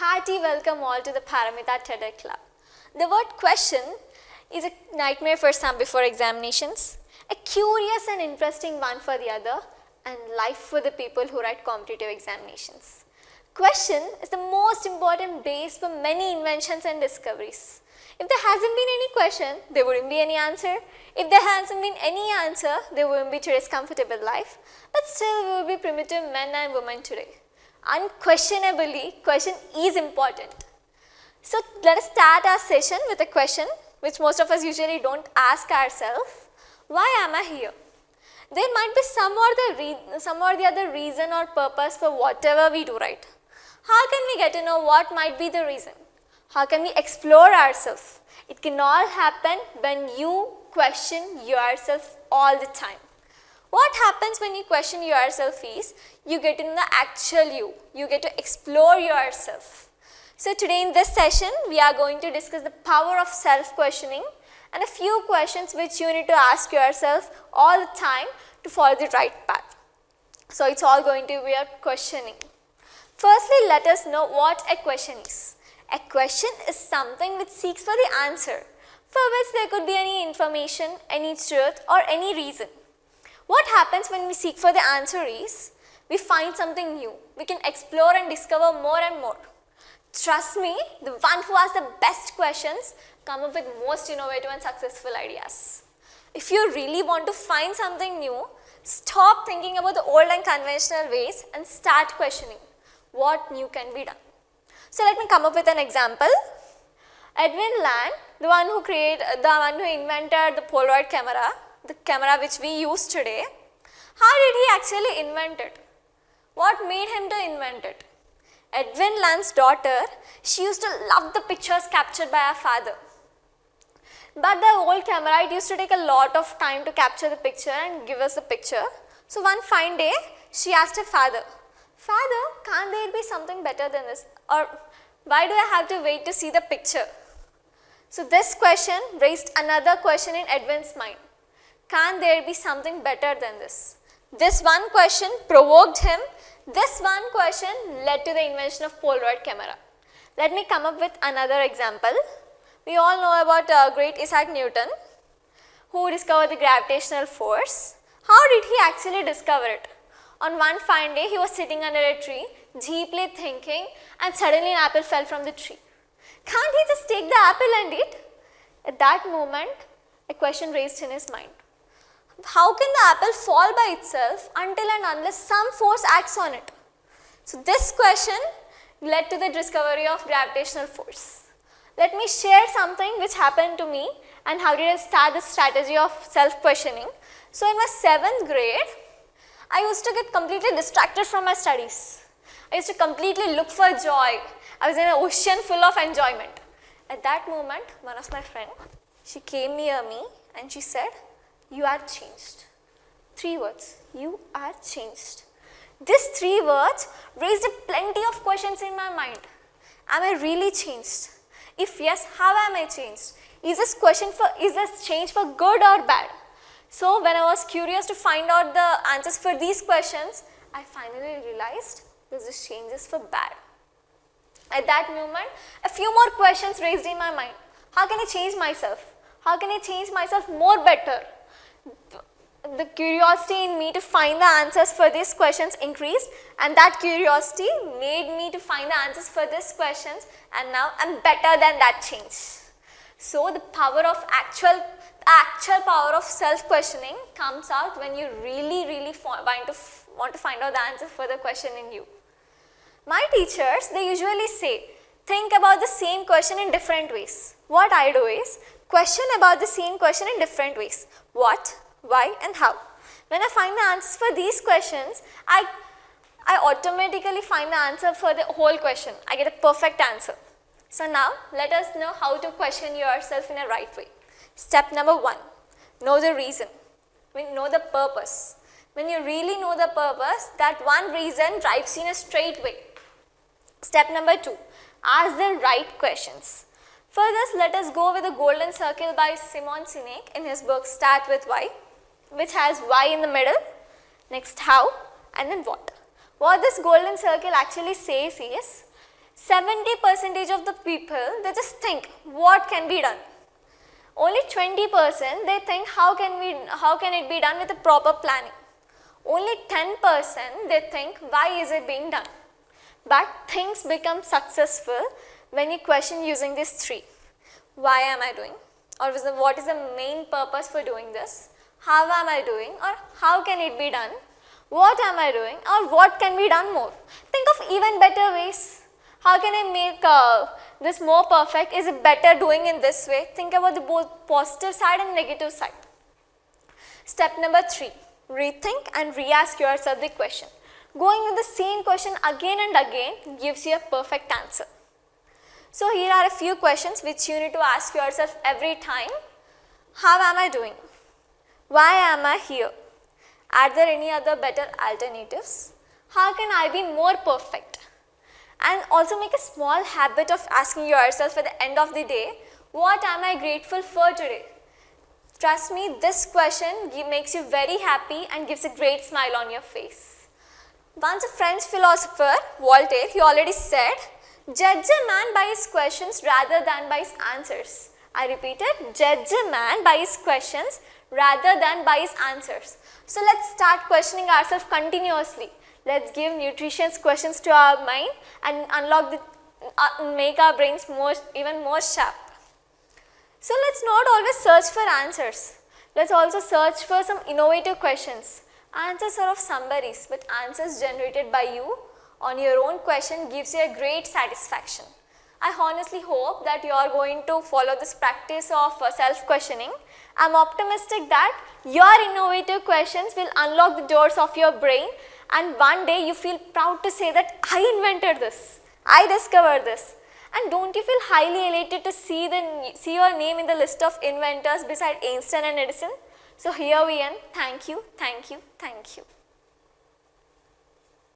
hearty welcome all to the Paramita TED Club. The word question is a nightmare for some before examinations, a curious and interesting one for the other, and life for the people who write competitive examinations. Question is the most important base for many inventions and discoveries. If there hasn't been any question, there wouldn't be any answer. If there hasn't been any answer, there wouldn't be today's comfortable life. But still, we will be primitive men and women today. Unquestionably, question is important. So let us start our session with a question which most of us usually don't ask ourselves. Why am I here? There might be some or the other reason or purpose for whatever we do, right? How can we get to know what might be the reason? How can we explore ourselves? It can all happen when you question yourself all the time. What happens when you question yourself is, you get in the actual you. You get to explore yourself. So today in this session, we are going to discuss the power of self-questioning and a few questions which you need to ask yourself all the time to follow the right path. So it's all going to be a questioning. Firstly, let us know what a question is. A question is something which seeks for the answer, for which there could be any information, any truth or any reason. What happens when we seek for the answer is, we find something new. We can explore and discover more and more. Trust me, the one who asks the best questions come up with most innovative and successful ideas. If you really want to find something new, stop thinking about the old and conventional ways and start questioning what new can be done. So let me come up with an example. Edwin Land, the one who invented the Polaroid camera, the camera which we use today, how did he actually invent it? What made him to invent it? Edwin Land's daughter, she used to love the pictures captured by her father. But the old camera, it used to take a lot of time to capture the picture and give us the picture. So one fine day, she asked her father, "Father, can't there be something better than this? Or why do I have to wait to see the picture?" So this question raised another question in Edwin's mind. Can there be something better than this? This one question provoked him. This one question led to the invention of Polaroid camera. Let me come up with another example. We all know about great Isaac Newton, who discovered the gravitational force. How did he actually discover it? On one fine day, he was sitting under a tree, deeply thinking, and suddenly an apple fell from the tree. Can't he just take the apple and eat? At that moment, a question raised in his mind. How can the apple fall by itself until and unless some force acts on it? So this question led to the discovery of gravitational force. Let me share something which happened to me and how did I start the strategy of self-questioning. So in my 7th grade, I used to get completely distracted from my studies. I used to completely look for joy. I was in an ocean full of enjoyment. At that moment, one of my friends, she came near me and she said, "You are changed." 3 words, "You are changed." These 3 words raised plenty of questions in my mind. Am I really changed? If yes, how am I changed? Is this change for good or bad? So when I was curious to find out the answers for these questions, I finally realized this change is for bad. At that moment, a few more questions raised in my mind. How can I change myself? How can I change myself more better? The curiosity in me to find the answers for these questions increased, and that curiosity made me to find the answers for these questions, and now I'm better than that change. So the power of actual power of self-questioning comes out when you really want to find out the answer for the question in you. My teachers, they usually say, think about the same question in different ways. What I do is, question about the same question in different ways. What, why and how. When I find the answers for these questions, I automatically find the answer for the whole question. I get a perfect answer. So now, let us know how to question yourself in a right way. Step number 1, know the reason. Know the purpose. When you really know the purpose, that one reason drives you in a straight way. Step number 2, ask the right questions. For this, let us go with the golden circle by Simon Sinek in his book Start With Why, which has why in the middle, next how, and then what. What this golden circle actually says is, 70% of the people, they just think what can be done. Only 20% they think how can it be done with a proper planning. Only 10% they think why is it being done. But things become successful when you question using these three. Why am I doing? Or what is the main purpose for doing this? How am I doing? Or how can it be done? What am I doing? Or what can be done more? Think of even better ways. How can I make this more perfect? Is it better doing in this way? Think about the both positive side and negative side. Step number 3, rethink and re-ask yourself the question. Going with the same question again and again gives you a perfect answer. So here are a few questions which you need to ask yourself every time. How am I doing? Why am I here? Are there any other better alternatives? How can I be more perfect? And also make a small habit of asking yourself at the end of the day, what am I grateful for today? Trust me, this question makes you very happy and gives a great smile on your face. Once a French philosopher, Voltaire, he already said, judge a man by his questions rather than by his answers. I repeated, judge a man by his questions rather than by his answers. So let's start questioning ourselves continuously. Let's give nutritious questions to our mind and unlock make our brains even more sharp. So let's not always search for answers. Let's also search for some innovative questions. Answers are of summaries, but answers generated by you on your own question gives you a great satisfaction. I honestly hope that you are going to follow this practice of self-questioning. I am optimistic that your innovative questions will unlock the doors of your brain, and one day you feel proud to say that I invented this, I discovered this. And don't you feel highly elated to see your name in the list of inventors beside Einstein and Edison? So here we end. Thank you, thank you, thank you.